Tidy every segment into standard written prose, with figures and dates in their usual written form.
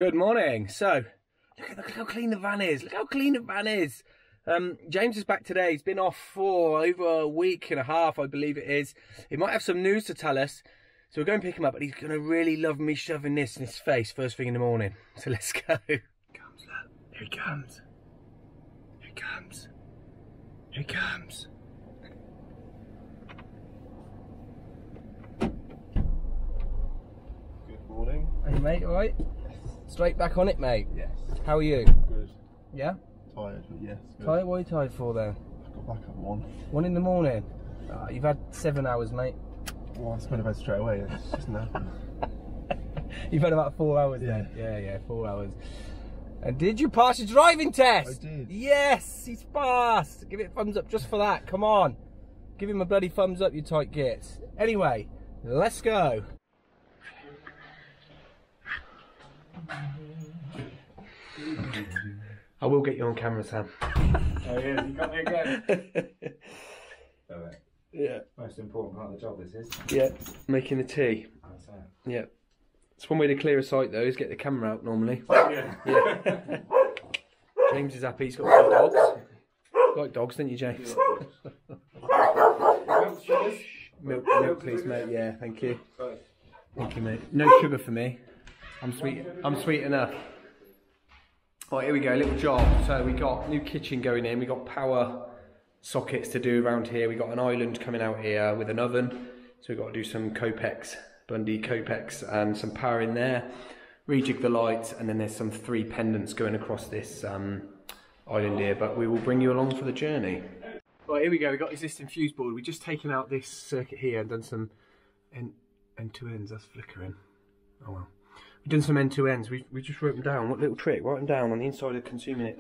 Good morning. So, look how clean the van is. Look how clean the van is. James is back today. He's been off for over a week and a half, I believe it is. He might have some news to tell us. So we're going to pick him up, but he's going to really love me shoving this in his face first thing in the morning. So let's go. Here he comes. Here he comes. Here he comes. Good morning. Hey mate, all right? Straight back on it, mate. Yes. How are you? Good. Yeah? Tired, but yes. Good. Tired? What are you tired for then? I got back at 1. 1 in the morning? You've had 7 hours, mate. Well, I spent to bed straight away. It's just nothing. You've had about 4 hours Yeah. then? Yeah, 4 hours. And did you pass your driving test? I did. Yes, he's passed. Give it a thumbs up just for that. Come on. Give him a bloody thumbs up, you tight gits. Anyway, let's go. I will get you on camera, Sam. Oh yeah, you got me again. Yeah. Most important part of the job, this is. Yeah, making the tea. That's it. Yeah. It's one way to clear a site though, is get the camera out normally. Yeah. Yeah. James is happy, he's got 2 dogs. You like dogs, don't you, James? Milk, sugars? Milk please, mate. Yeah, thank you. Thank you, mate. No sugar for me. I'm sweet enough. Right, here we go, little job. So we got new kitchen going in, we got power sockets to do around here, we got an island coming out here with an oven, so we've got to do some Copex, Bundy Copex, and some power in there, rejig the lights, and then there's some 3 pendants going across this island here, but we will bring you along for the journey. Right, here we go, we got existing fuse board. We've just taken out this circuit here and done some end to ends. That's flickering. Oh well. We've done some end to ends. We just wrote them down. What little trick? Write them down on the inside of the consuming it.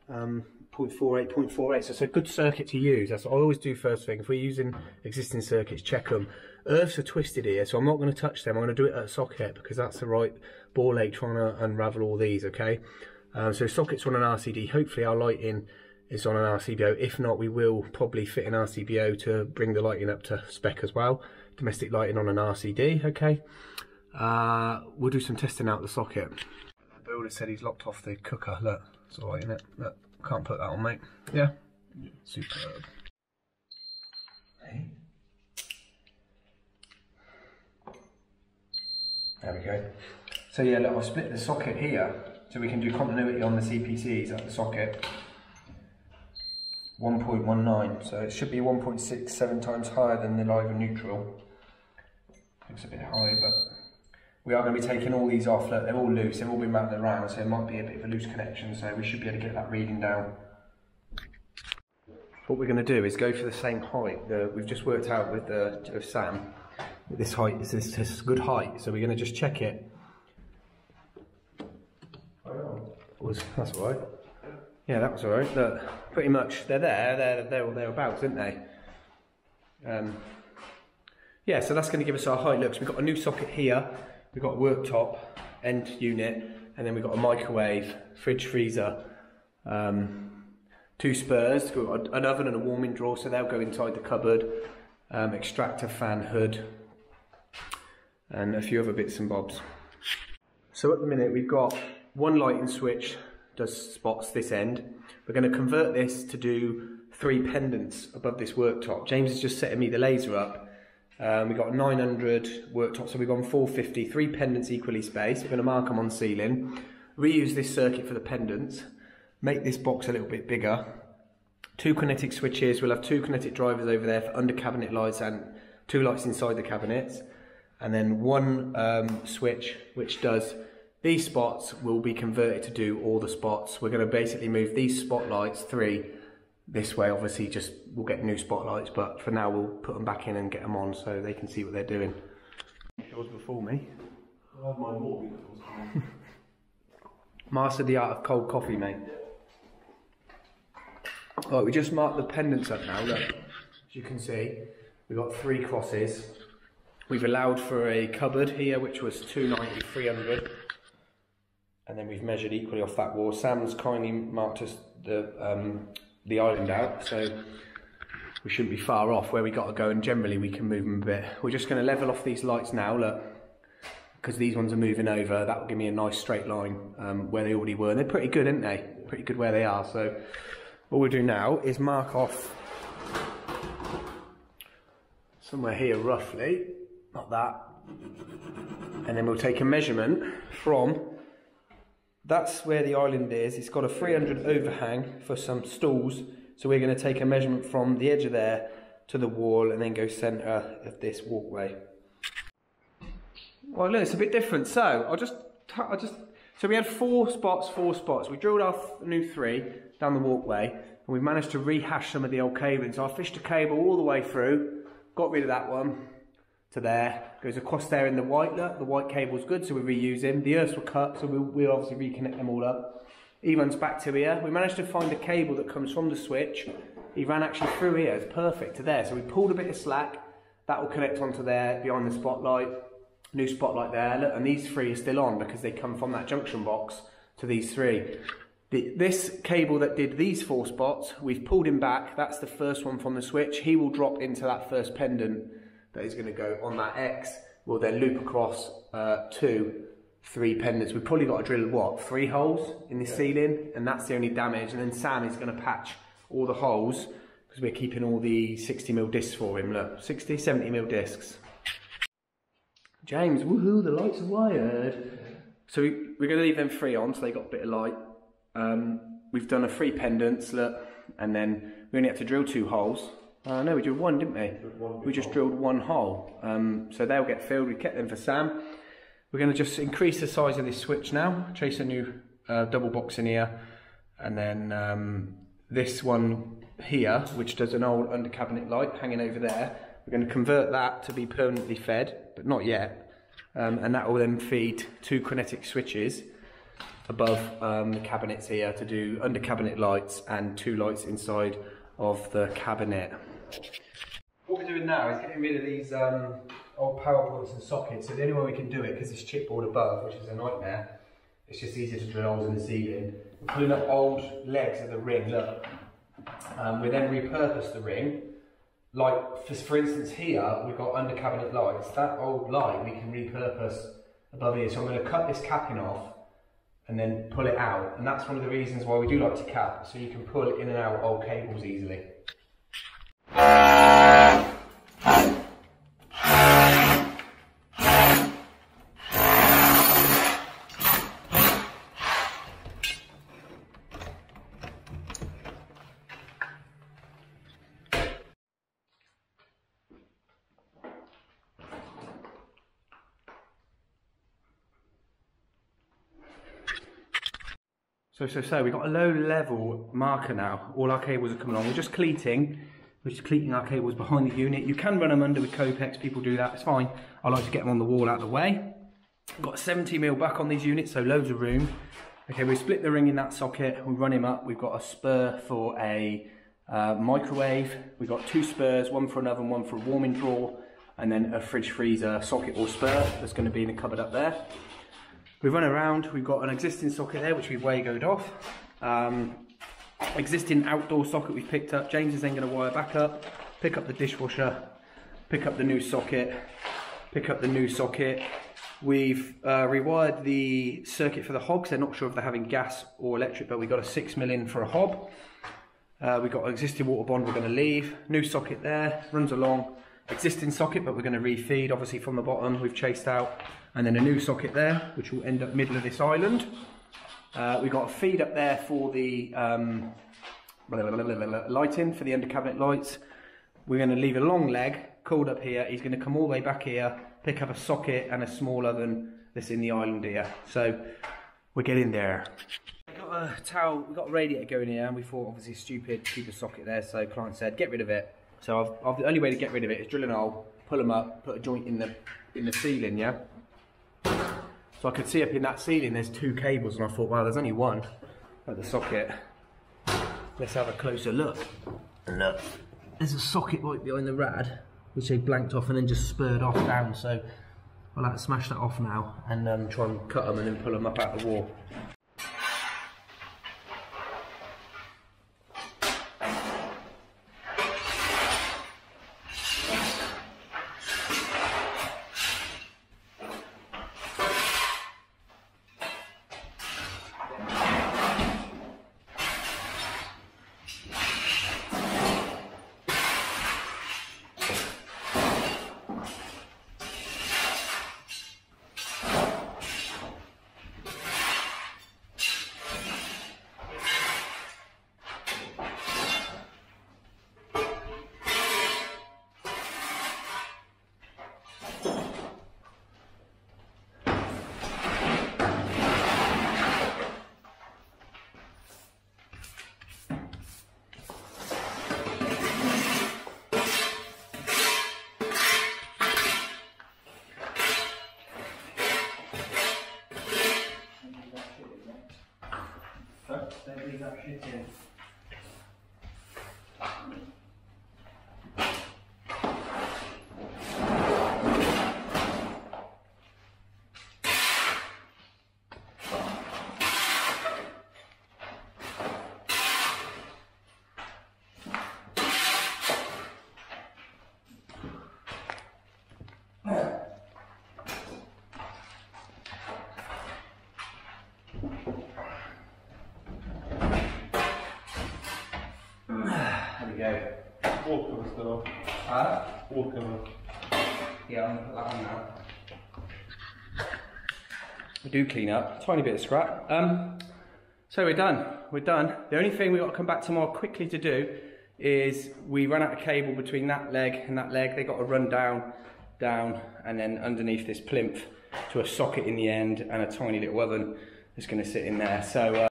0.48, 0.48. So it's a good circuit to use. That's what I always do first thing. If we're using existing circuits, check them. Earths are twisted here, so I'm not going to touch them. I'm going to do it at a socket because that's the right ball ache trying to unravel all these. Okay. So sockets on an RCD. Hopefully our lighting is on an RCBO. If not, we will probably fit an RCBO to bring the lighting up to spec as well. Domestic lighting on an RCD. Okay. We'll do some testing out the socket. The builder said he's locked off the cooker. Look, it's alright, isn't it? Look, can't put that on, mate. Yeah? Superb. Hey. There we go. So yeah, look, I've split the socket here so we can do continuity on the CPCs at the socket. 1.19, so it should be 1.67 times higher than the live and neutral. Looks a bit high, but we are going to be taking all these off. Look, they're all loose, they've all been mounted around, so it might be a bit of a loose connection, so we should be able to get that reading down. What we're going to do is go for the same height. We've just worked out with Sam, this height is this good height, so we're going to just check it. That's all right. Yeah, that was all right. Look, pretty much they're there or thereabouts, aren't they? Yeah, so that's going to give us our height. Look, so we've got a new socket here. We've got a worktop, end unit, and then we've got a microwave, fridge, freezer, 2 spurs, got an oven and a warming drawer, so they'll go inside the cupboard, extractor fan hood, and a few other bits and bobs. So at the minute we've got 1 lighting switch, does spots this end. We're going to convert this to do 3 pendants above this worktop. James is just setting me the laser up. We've got 900 worktop, so we've gone 450, 3 pendants equally spaced. We're going to mark them on ceiling, reuse this circuit for the pendants, make this box a little bit bigger. 2 kinetic switches, we'll have 2 kinetic drivers over there for under cabinet lights and 2 lights inside the cabinets. And then 1 switch which does these spots will be converted to do all the spots. We're going to basically move these spotlights, 3, this way. Obviously just we'll get new spotlights, but for now we'll put them back in and get them on so they can see what they're doing. Yours before me. I had my morning. Master the art of cold coffee, mate. Right, we just marked the pendants up now. Look, as you can see, we've got 3 crosses. We've allowed for a cupboard here, which was 290, 300. And then we've measured equally off that wall. Sam's kindly marked us the island out, so we shouldn't be far off where we got to go, and generally we can move them a bit. We're just going to level off these lights now. Look, because these ones are moving over. That will give me a nice straight line where they already were. And they're pretty good, aren't they? Pretty good where they are. So what we'll do now is mark off somewhere here roughly, like that. And then we'll take a measurement from, that's where the island is. It's got a 300 overhang for some stools. So we're going to take a measurement from the edge of there to the wall and then go centre of this walkway. Well, look, it's a bit different. So so we had four spots. We drilled off a new 3 down the walkway, and we've managed to rehash some of the old cabling. So I fished a cable all the way through, got rid of that one to there, goes across there in the white. Look, the white cable's good, so we reuse him. The earths were cut, so we'll obviously reconnect them all up. He runs back to here. We managed to find a cable that comes from the switch. He ran actually through here, it's perfect, to there. So we pulled a bit of slack, that will connect onto there behind the spotlight. New spotlight there, look, and these 3 are still on because they come from that junction box to these 3. This cable that did these 4 spots, we've pulled him back. That's the first one from the switch. He will drop into that first pendant that is going to go on that X. We'll then loop across 2, 3 pendants. We've probably got to drill, what, 3 holes in the ceiling, and that's the only damage. And then Sam is going to patch all the holes because we're keeping all the 60mm discs for him. Look, 60, 70mm discs. James, woohoo, the lights are wired. So we're going to leave them 3 on, so they got a bit of light. We've done a 3 pendants, look, and then we only had to drill 2 holes. No, we drilled 1, didn't we? We just drilled 1 hole. So they'll get filled. We kept them for Sam. We're going to just increase the size of this switch now, chase a new double box in here, and then this one here, which does an old under cabinet light hanging over there, we're going to convert that to be permanently fed, but not yet, and that will then feed 2 kinetic switches above the cabinets here to do under cabinet lights and 2 lights inside of the cabinet. What we're doing now is getting rid of these old power points and sockets. So the only way we can do it, because it's chipboard above, which is a nightmare, it's just easier to drill holes in the ceiling. We're pulling up old legs of the ring, look. We then repurpose the ring. Like, for instance here, we've got under cabinet lights. That old light we can repurpose above here. So I'm going to cut this capping off and then pull it out. And that's one of the reasons why we do like to cap, so you can pull in and out old cables easily. So we've got a low level marker now. All our cables are coming on. We're just cleating. We're just cleating our cables behind the unit. You can run them under with Copex. People do that. It's fine. I like to get them on the wall out of the way. We've got 70mm back on these units, so loads of room. Okay, we split the ring in that socket. We run him up. We've got a spur for a microwave. We've got 2 spurs, one for an oven, one for a warming drawer, and then a fridge freezer socket or spur that's going to be in the cupboard up there. We run around, we've got an existing socket there which we've Wagoed off. Existing outdoor socket we've picked up. James is then going to wire back up, pick up the dishwasher, pick up the new socket, pick up the new socket. We've rewired the circuit for the hobs. They're not sure if they're having gas or electric, but we've got a 6mm in for a hob. We've got an existing water bond we're going to leave. New socket there, runs along. Existing socket, but we're going to refeed obviously from the bottom. We've chased out. And then a new socket there, which will end up middle of this island. We've got a feed up there for the lighting, for the under cabinet lights. We're going to leave a long leg, coiled up here. He's going to come all the way back here, pick up a socket and a small oven that's in the island here. So we're getting there. We've got a towel, we've got a radiator going here, and we thought obviously stupid, keep a socket there. So client said, get rid of it. So the only way to get rid of it is drill a hole, pull them up, put a joint in the ceiling, yeah? So I could see up in that ceiling there's 2 cables, and I thought, wow, there's only one at the socket. Let's have a closer look. And look, there's a socket right behind the rad, which they blanked off and then just spurred off down. So I'll have to smash that off now and try and cut them and then pull them up out the wall. don't leave that shit in. There we go. Wall cover still on. Huh? Wall cover. Yeah, I'm gonna put that on now. We do clean up, tiny bit of scrap. So we're done. We're done. The only thing we've got to come back tomorrow quickly to do is we ran out of cable between that leg and that leg. They got to run down, and then underneath this plinth to a socket in the end and a tiny little oven that's going to sit in there. So.